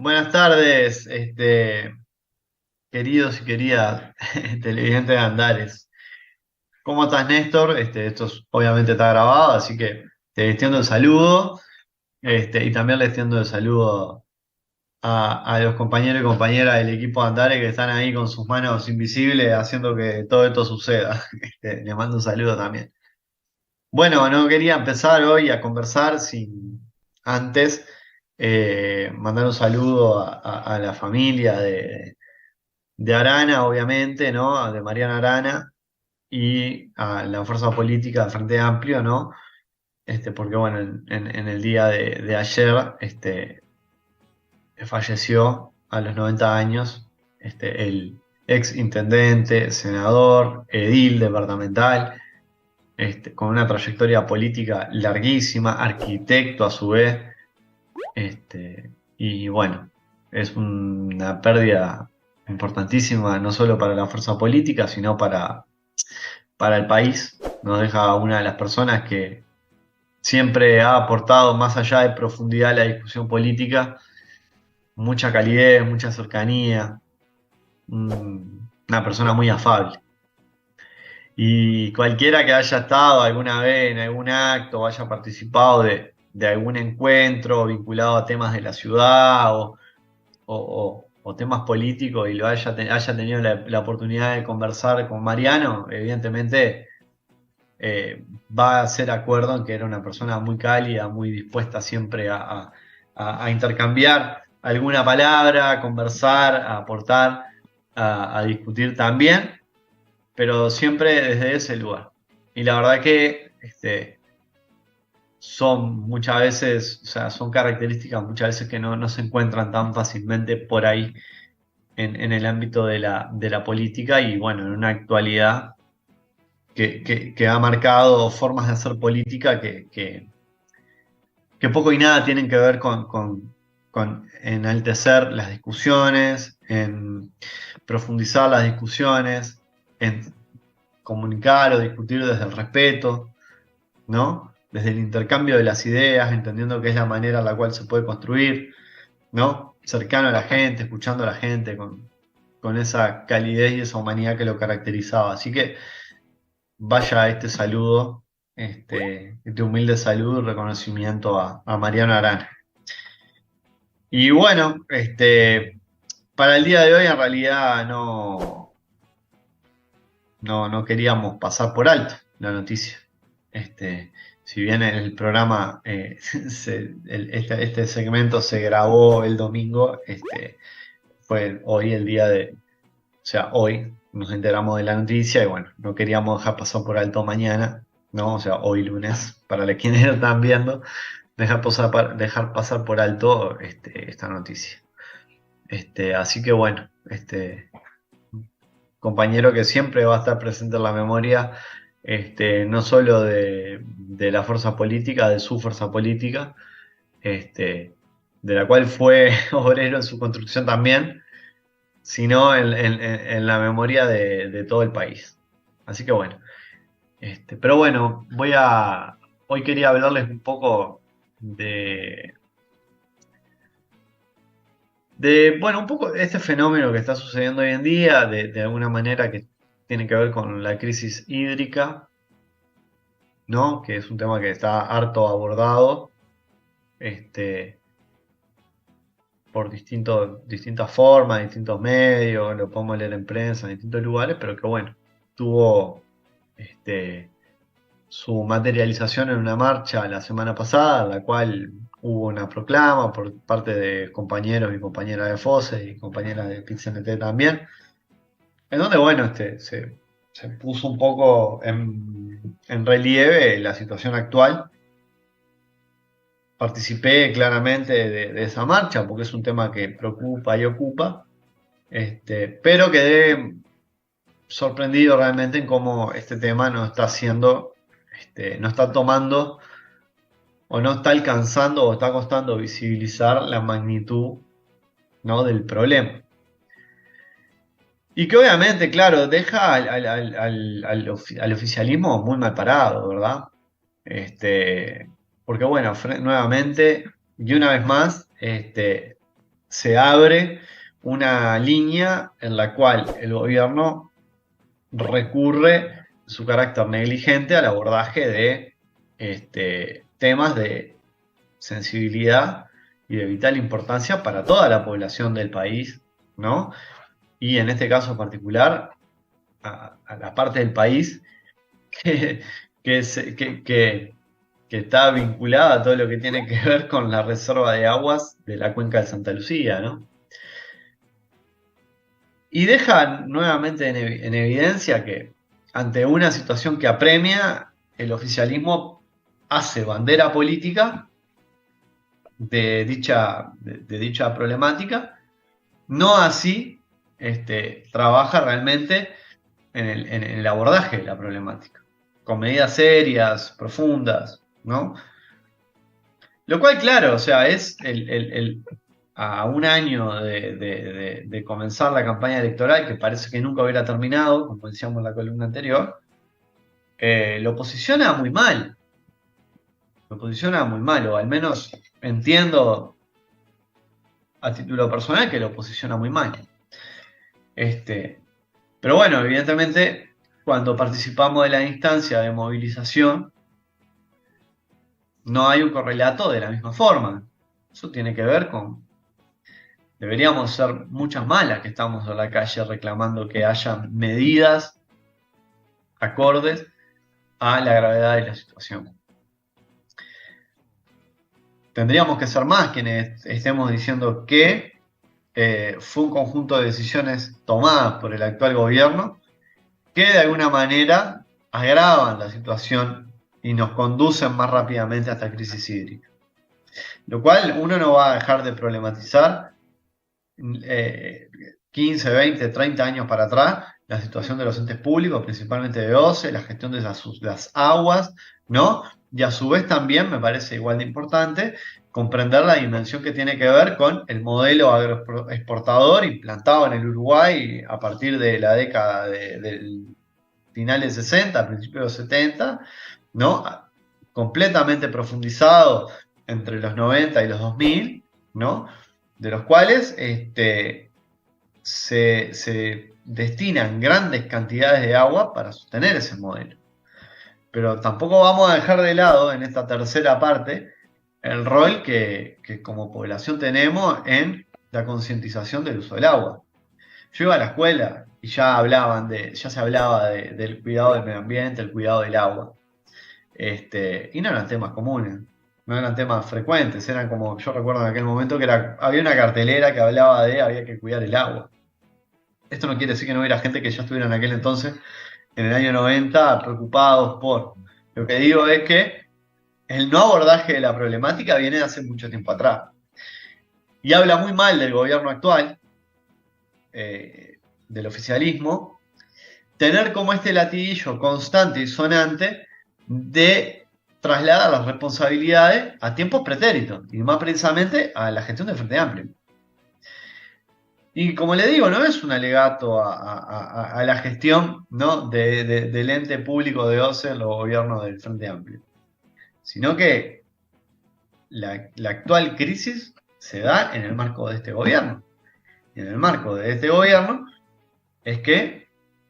Buenas tardes, queridos y queridas televidentes de Andares. ¿Cómo estás, Néstor? Obviamente está grabado, así que te extiendo el saludo, y también le extiendo el saludo a los compañeros y compañeras del equipo de Andares que están ahí con sus manos invisibles haciendo que todo esto suceda. Le mando un saludo también. Bueno, no quería empezar hoy a conversar sin antes mandar un saludo a la familia de Arana, obviamente, ¿no? De Mariana Arana y a la fuerza política del Frente Amplio, ¿no? Porque, bueno, en el día de ayer, falleció a los 90 años, el ex intendente, senador, edil departamental, con una trayectoria política larguísima, arquitecto a su vez, y bueno, es una pérdida importantísima, no solo para la fuerza política, sino para el país. Nos deja una de las personas que siempre ha aportado más allá de profundidad a la discusión política, mucha calidez, mucha cercanía, una persona muy afable. Y cualquiera que haya estado alguna vez en algún acto o haya participado de algún encuentro vinculado a temas de la ciudad o temas políticos y haya tenido la oportunidad de conversar con Mariano, evidentemente va a hacer acuerdo en que era una persona muy cálida, muy dispuesta siempre a intercambiar alguna palabra, a conversar, a aportar, a discutir también, pero siempre desde ese lugar. Y la verdad que son muchas veces, o sea, son características muchas veces que no se encuentran tan fácilmente por ahí en el ámbito de la política y bueno, en una actualidad que ha marcado formas de hacer política que poco y nada tienen que ver con enaltecer las discusiones, en profundizar las discusiones, en comunicar o discutir desde el respeto, ¿no? Desde el intercambio de las ideas, entendiendo que es la manera en la cual se puede construir, ¿no? Cercano a la gente, escuchando a la gente, con esa calidez y esa humanidad que lo caracterizaba. Así que vaya este saludo, este humilde saludo y reconocimiento a Mariano Arana. Y bueno, para el día de hoy en realidad no queríamos pasar por alto la noticia. Si bien el programa, este segmento se grabó el domingo, fue hoy el día o sea, hoy nos enteramos de la noticia y bueno, no queríamos dejar pasar por alto mañana, ¿no? O sea, hoy lunes, para los quienes están viendo, dejar pasar por alto esta noticia. Así que bueno, compañero que siempre va a estar presente en la memoria, no solo de la fuerza política, de su fuerza política, de la cual fue obrero en su construcción también, sino en la memoria de todo el país. Así que bueno, pero bueno, hoy quería hablarles un poco bueno, un poco de este fenómeno que está sucediendo hoy en día, de alguna manera que tiene que ver con la crisis hídrica, ¿no? Que es un tema que está harto abordado, este, por distintas formas, distintos medios, lo podemos leer en prensa, en distintos lugares, pero que bueno, tuvo este, su materialización en una marcha la semana pasada, en la cual hubo una proclama por parte de compañeros y compañeras de FOSE y compañeras de PIT-CNT también, en donde, bueno, se puso un poco en relieve la situación actual. Participé claramente de esa marcha porque es un tema que preocupa y ocupa, pero quedé sorprendido realmente en cómo este tema no está haciendo, no está tomando o no está alcanzando o está costando visibilizar la magnitud, ¿no? del problema. Y que obviamente, claro, deja al oficialismo muy mal parado, ¿verdad? Porque bueno, nuevamente, y una vez más, se abre una línea en la cual el gobierno recurre su carácter negligente al abordaje de temas de sensibilidad y de vital importancia para toda la población del país, ¿no? Y en este caso particular, a la parte del país que, que está vinculada a todo lo que tiene que ver con la reserva de aguas de la cuenca de Santa Lucía, ¿no? Y deja nuevamente en evidencia que ante una situación que apremia, el oficialismo hace bandera política de dicha problemática, no así trabaja realmente en el abordaje de la problemática, con medidas serias, profundas, ¿no? Lo cual, claro, o sea, es a un año de comenzar la campaña electoral, que parece que nunca hubiera terminado, como decíamos en la columna anterior, lo posiciona muy mal. Lo posiciona muy mal, o al menos entiendo a título personal que lo posiciona muy mal. Pero bueno, evidentemente, cuando participamos de la instancia de movilización, no hay un correlato de la misma forma. Eso tiene que ver con... Deberíamos ser muchas malas que estamos en la calle reclamando que haya medidas acordes a la gravedad de la situación. Tendríamos que ser más quienes estemos diciendo que fue un conjunto de decisiones tomadas por el actual gobierno que de alguna manera agravan la situación y nos conducen más rápidamente a esta crisis hídrica. Lo cual uno no va a dejar de problematizar 15, 20, 30 años para atrás la situación de los entes públicos, principalmente de OCE, la gestión de las aguas, ¿no? Y a su vez también me parece igual de importante comprender la dimensión que tiene que ver con el modelo agroexportador implantado en el Uruguay a partir de la década del finales 60, principios de los 70, ¿no? Completamente profundizado entre los 90 y los 2000, ¿no? De los cuales se destinan grandes cantidades de agua para sostener ese modelo. Pero tampoco vamos a dejar de lado en esta tercera parte el rol que como población tenemos en la concientización del uso del agua. Yo iba a la escuela y ya se hablaba del cuidado del medio ambiente, el cuidado del agua. Y no eran temas comunes, no eran temas frecuentes, eran como, yo recuerdo en aquel momento que había una cartelera que hablaba de había que cuidar el agua. Esto no quiere decir que no hubiera gente que ya estuviera en aquel entonces, en el año 90, preocupados por. Lo que digo es que el no abordaje de la problemática viene de hace mucho tiempo atrás. Y habla muy mal del gobierno actual, del oficialismo, tener como este latiguillo constante y sonante de trasladar las responsabilidades a tiempos pretéritos, y más precisamente a la gestión del Frente Amplio. Y como le digo, no es un alegato a la gestión, ¿no? del ente público de OCE en los gobiernos del Frente Amplio, sino que la actual crisis se da en el marco de este gobierno. Y en el marco de este gobierno es que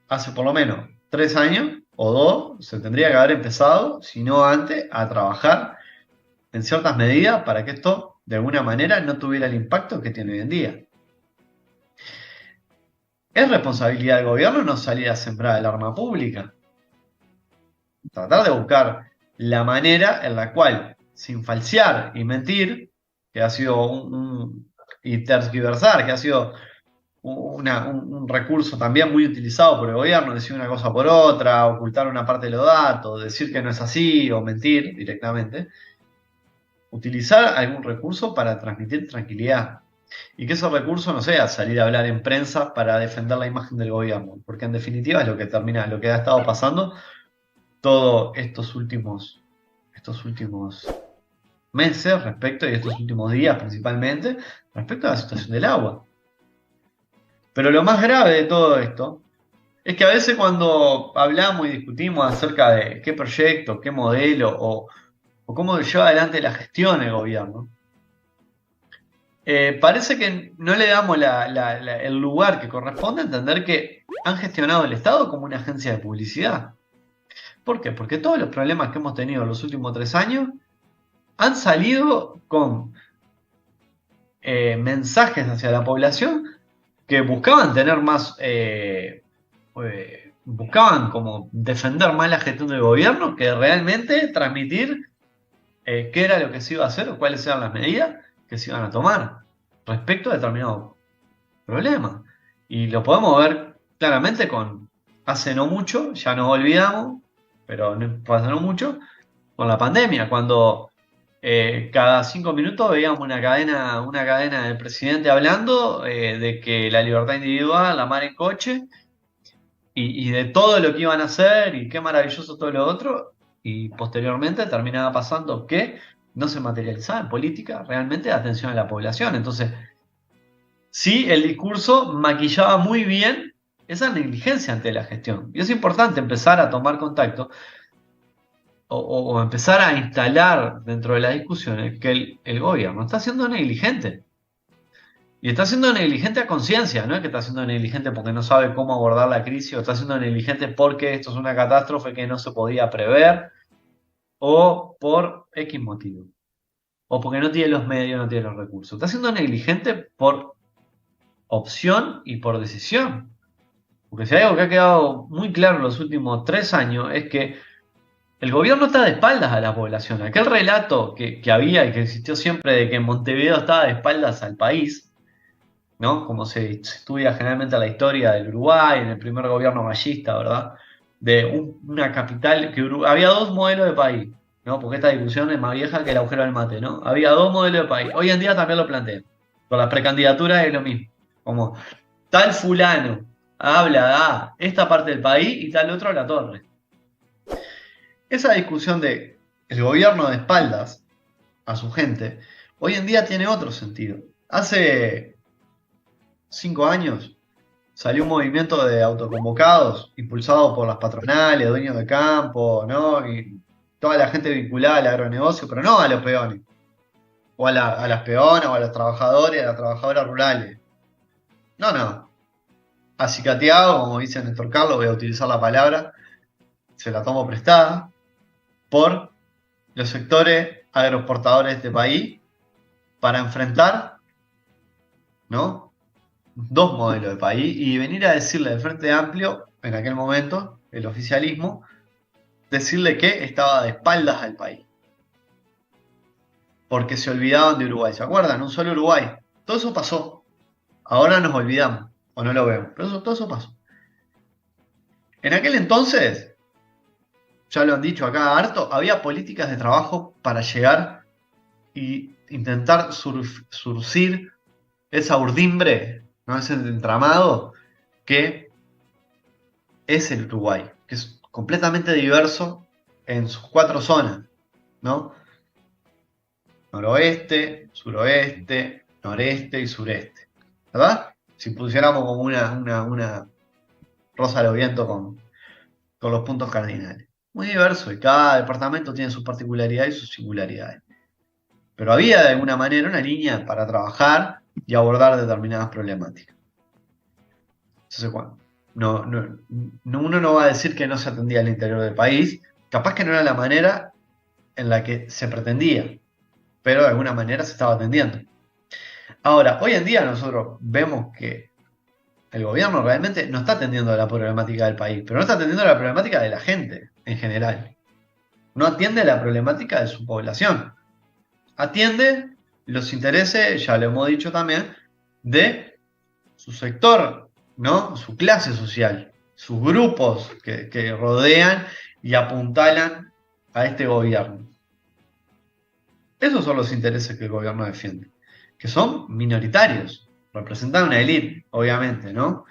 hace por lo menos 3 años o 2 se tendría que haber empezado, si no antes, a trabajar en ciertas medidas para que esto de alguna manera no tuviera el impacto que tiene hoy en día. Es responsabilidad del gobierno no salir a sembrar el arma pública. Tratar de buscar la manera en la cual, sin falsear y mentir, que ha sido y tergiversar, que ha sido un recurso también muy utilizado por el gobierno, decir una cosa por otra, ocultar una parte de los datos, decir que no es así o mentir directamente, utilizar algún recurso para transmitir tranquilidad. Y que ese recurso no sea salir a hablar en prensa para defender la imagen del gobierno, porque en definitiva es lo que termina, lo que ha estado pasando todos estos últimos meses respecto, y estos últimos días principalmente, respecto a la situación del agua. Pero lo más grave de todo esto es que a veces cuando hablamos y discutimos acerca de qué proyecto, qué modelo o cómo lleva adelante la gestión el gobierno, Parece que no le damos el lugar que corresponde a entender que han gestionado el Estado como una agencia de publicidad. ¿Por qué? Porque todos los problemas que hemos tenido en los últimos 3 años han salido con mensajes hacia la población que buscaban tener más, buscaban como defender más la gestión del gobierno que realmente transmitir qué era lo que se iba a hacer o cuáles eran las medidas que se iban a tomar respecto a determinados problemas. Y lo podemos ver claramente con hace no mucho, ya nos olvidamos, pero no hace no mucho, con la pandemia, cuando cada 5 minutos veíamos una cadena del presidente hablando de que la libertad individual, la mar en coche, y de todo lo que iban a hacer y qué maravilloso todo lo otro, y posteriormente terminaba pasando que no se materializaba en política realmente la atención a la población. Entonces, sí, el discurso maquillaba muy bien esa negligencia ante la gestión. Y es importante empezar a tomar contacto o empezar a instalar dentro de las discusiones que el gobierno está siendo negligente. Y está siendo negligente a conciencia, no es que está siendo negligente porque no sabe cómo abordar la crisis, o está siendo negligente porque esto es una catástrofe que no se podía prever, o por X motivo, o porque no tiene los medios, no tiene los recursos. Está siendo negligente por opción y por decisión. Porque si hay algo que ha quedado muy claro en los últimos 3 años es que el gobierno está de espaldas a la población. Aquel relato que había y que existió siempre de que Montevideo estaba de espaldas al país, ¿no? Como se estudia generalmente la historia del Uruguay, en el primer gobierno mallista, ¿verdad? De una capital, que había dos modelos de país, ¿no? Porque esta discusión es más vieja que el agujero del mate, ¿no? Había dos modelos de país. Hoy en día también lo planteé. Con las precandidaturas es lo mismo. Como tal fulano habla a esta parte del país y tal otro a la torre. Esa discusión de el gobierno de espaldas a su gente, hoy en día tiene otro sentido. Hace 5 años salió un movimiento de autoconvocados impulsado por las patronales, dueños de campo, ¿no? Y toda la gente vinculada al agronegocio, pero no a los peones, o a las peonas, o a los trabajadores, a las trabajadoras rurales. No, no. Acicateado, como dice Néstor Carlos, voy a utilizar la palabra, se la tomo prestada, por los sectores agroexportadores de este país para enfrentar, ¿no? Dos modelos de país y venir a decirle al Frente Amplio, en aquel momento, el oficialismo, decirle que estaba de espaldas al país. Porque se olvidaban de Uruguay. ¿Se acuerdan? Un solo Uruguay. Todo eso pasó. Ahora nos olvidamos o no lo vemos. Pero todo eso pasó. En aquel entonces, ya lo han dicho acá harto, había políticas de trabajo para llegar y intentar surcir esa urdimbre, ¿no? Ese entramado que es el Uruguay, que es completamente diverso en sus 4 zonas, ¿no? Noroeste, suroeste, noreste y sureste, ¿verdad? Si pusiéramos como una rosa a los vientos con los puntos cardinales. Muy diverso y cada departamento tiene sus particularidades y sus singularidades. Pero había de alguna manera una línea para trabajar y abordar determinadas problemáticas. Entonces, uno no va a decir que no se atendía al interior del país, capaz que no era la manera en la que se pretendía, pero de alguna manera se estaba atendiendo. Ahora, hoy en día nosotros vemos que el gobierno realmente no está atendiendo la problemática del país, pero no está atendiendo la problemática de la gente en general. No atiende la problemática de su población. Atiende los intereses, ya lo hemos dicho también, de su sector, ¿no? Su clase social, sus grupos que rodean y apuntalan a este gobierno. Esos son los intereses que el gobierno defiende, que son minoritarios, representan una élite, obviamente, ¿no?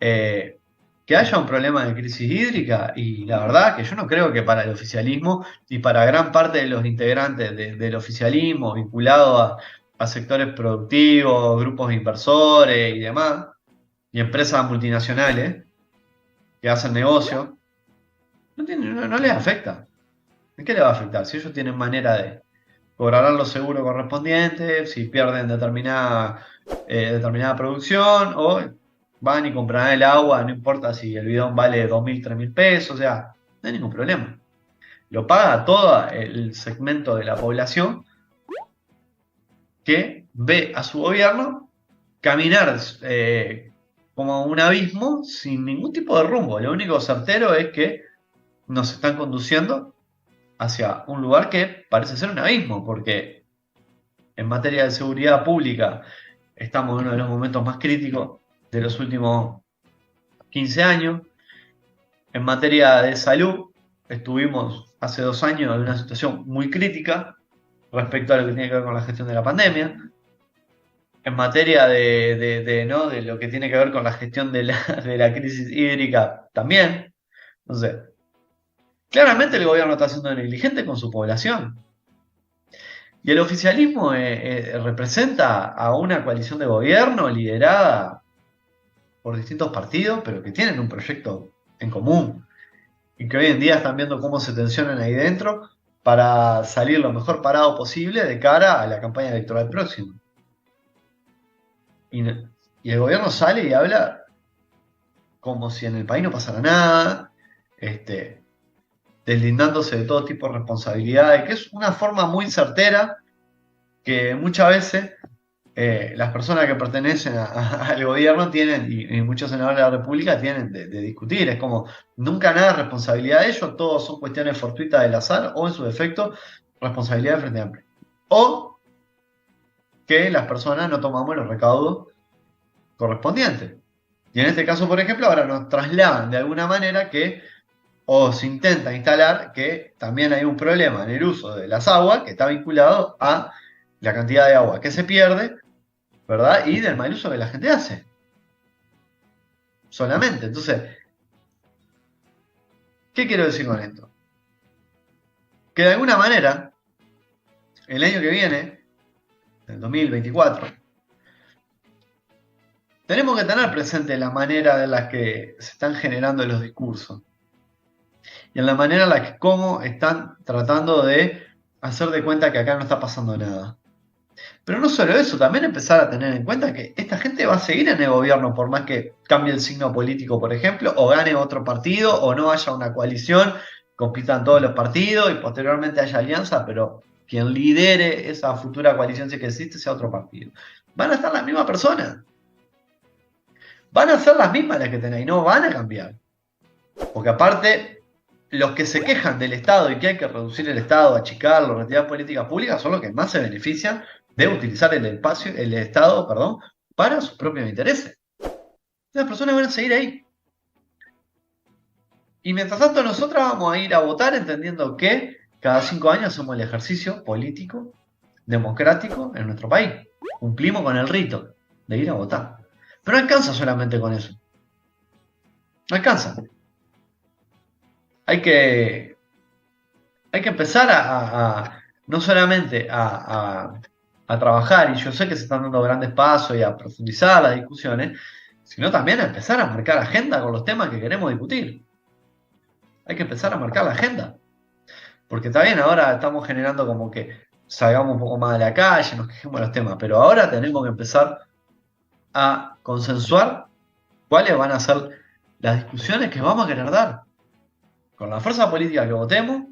Que haya un problema de crisis hídrica, y la verdad que yo no creo que para el oficialismo y para gran parte de los integrantes del oficialismo vinculado a sectores productivos, grupos de inversores y demás, y empresas multinacionales que hacen negocio, no les afecta. ¿En qué les va a afectar? Si ellos tienen manera cobrarán los seguros correspondientes, si pierden determinada producción, o van y comprarán el agua, no importa si el bidón vale 2.000, 3.000 pesos, o sea, no hay ningún problema. Lo paga todo el segmento de la población que ve a su gobierno caminar como un abismo sin ningún tipo de rumbo. Lo único certero es que nos están conduciendo hacia un lugar que parece ser un abismo, porque en materia de seguridad pública estamos en uno de los momentos más críticos de los últimos 15 años. En materia de salud, estuvimos hace 2 años en una situación muy crítica respecto a lo que tiene que ver con la gestión de la pandemia. En materia ¿no? de lo que tiene que ver con la gestión de la crisis hídrica también. Entonces, claramente el gobierno está siendo negligente con su población. Y el oficialismo representa a una coalición de gobierno liderada por distintos partidos, pero que tienen un proyecto en común. Y que hoy en día están viendo cómo se tensionan ahí dentro para salir lo mejor parado posible de cara a la campaña electoral próxima. Y, y el gobierno sale y habla como si en el país no pasara nada, deslindándose de todo tipo de responsabilidades, que es una forma muy certera que muchas veces las personas que pertenecen al gobierno tienen, y muchos senadores de la República tienen de discutir. Es como, nunca nada es responsabilidad de ellos, todos son cuestiones fortuitas del azar, o en su defecto, responsabilidad del Frente Amplio. O que las personas no tomamos los recaudos correspondientes. Y en este caso, por ejemplo, ahora nos trasladan de alguna manera que, o se intenta instalar que también hay un problema en el uso de las aguas que está vinculado a la cantidad de agua que se pierde, ¿verdad? Y del mal uso que la gente hace. Solamente. Entonces, ¿qué quiero decir con esto? Que de alguna manera, el año que viene, el 2024, tenemos que tener presente la manera en la que se están generando los discursos. Y en la manera en la que cómo están tratando de hacer de cuenta que acá no está pasando nada. Pero no solo eso, también empezar a tener en cuenta que esta gente va a seguir en el gobierno por más que cambie el signo político, por ejemplo, o gane otro partido, o no haya una coalición, compitan todos los partidos y posteriormente haya alianza, pero quien lidere esa futura coalición, si que existe, sea otro partido. Van a estar las mismas personas. Van a ser las mismas las que tengan y no van a cambiar. Porque aparte, los que se quejan del Estado y que hay que reducir el Estado, achicarlo, retirar políticas públicas, son los que más se benefician de utilizar el Estado, para sus propios intereses. Las personas van a seguir ahí. Y mientras tanto nosotros vamos a ir a votar entendiendo que cada 5 años hacemos el ejercicio político, democrático en nuestro país. Cumplimos con el rito de ir a votar. Pero no alcanza solamente con eso. No alcanza. Hay que empezar no solamente a trabajar, y yo sé que se están dando grandes pasos y a profundizar las discusiones, sino también a empezar a marcar agenda con los temas que queremos discutir. Hay que empezar a marcar la agenda. Porque está bien, ahora estamos generando como que salgamos un poco más de la calle, nos quejemos de los temas, pero ahora tenemos que empezar a consensuar cuáles van a ser las discusiones que vamos a querer dar. Con la fuerza política que votemos,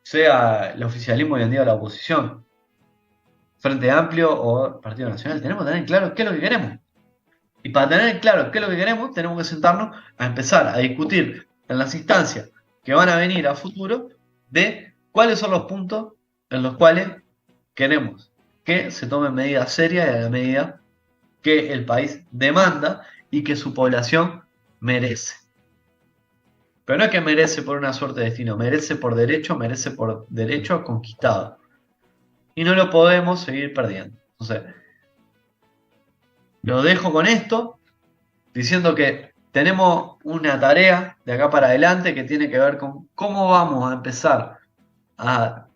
sea el oficialismo hoy en día o la oposición, Frente Amplio o Partido Nacional, tenemos que tener claro qué es lo que queremos. Y para tener claro qué es lo que queremos, tenemos que sentarnos a empezar a discutir en las instancias que van a venir a futuro de cuáles son los puntos en los cuales queremos que se tomen medidas serias y a la medida que el país demanda y que su población merece. Pero no es que merece por una suerte de destino, merece por derecho conquistado. Y no lo podemos seguir perdiendo. Entonces, lo dejo con esto, diciendo que tenemos una tarea de acá para adelante que tiene que ver con cómo vamos a empezar a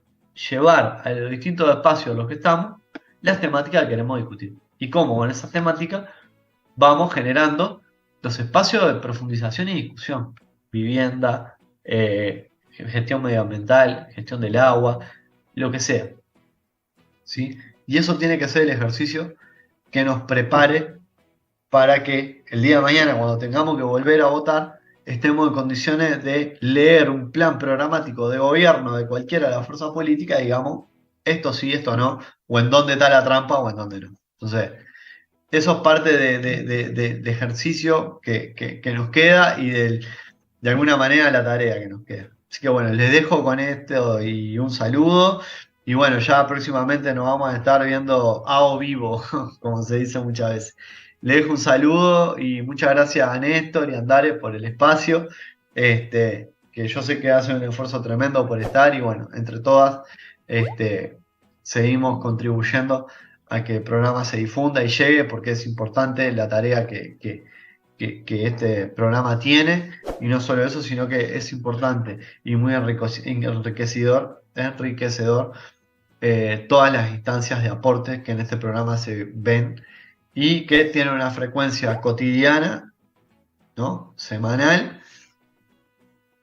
llevar a los distintos espacios en los que estamos las temáticas que queremos discutir. Y cómo con esas temáticas vamos generando los espacios de profundización y discusión. Vivienda, gestión medioambiental, gestión del agua, lo que sea. ¿sí? Y eso tiene que ser el ejercicio que nos prepare para que el día de mañana, cuando tengamos que volver a votar, estemos en condiciones de leer un plan programático de gobierno de cualquiera de las fuerzas políticas y digamos, esto sí, esto no, o en dónde está la trampa o en dónde no. Entonces, eso es parte de ejercicio que nos queda y de alguna manera la tarea que nos queda. Así que bueno, les dejo con esto y un saludo. Y bueno, ya próximamente nos vamos a estar viendo a o vivo, como se dice muchas veces. Les dejo un saludo y muchas gracias a Néstor y a Andares por el espacio, que yo sé que hacen un esfuerzo tremendo por estar y bueno, entre todas, este, seguimos contribuyendo a que el programa se difunda y llegue porque es importante la tarea que este programa tiene y no solo eso, sino que es importante y muy enriquecedor todas las instancias de aporte que en este programa se ven y que tienen una frecuencia cotidiana, ¿no? Semanal,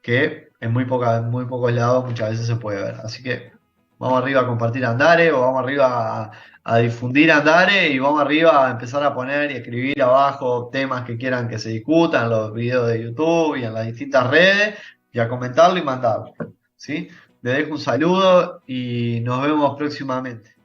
que en muy pocos lados muchas veces se puede ver. Así que vamos arriba a compartir Andare o vamos arriba a difundir Andare y vamos arriba a empezar a poner y escribir abajo temas que quieran que se discutan en los videos de YouTube y en las distintas redes y a comentarlo y mandarlo. ¿Sí? Les dejo un saludo y nos vemos próximamente.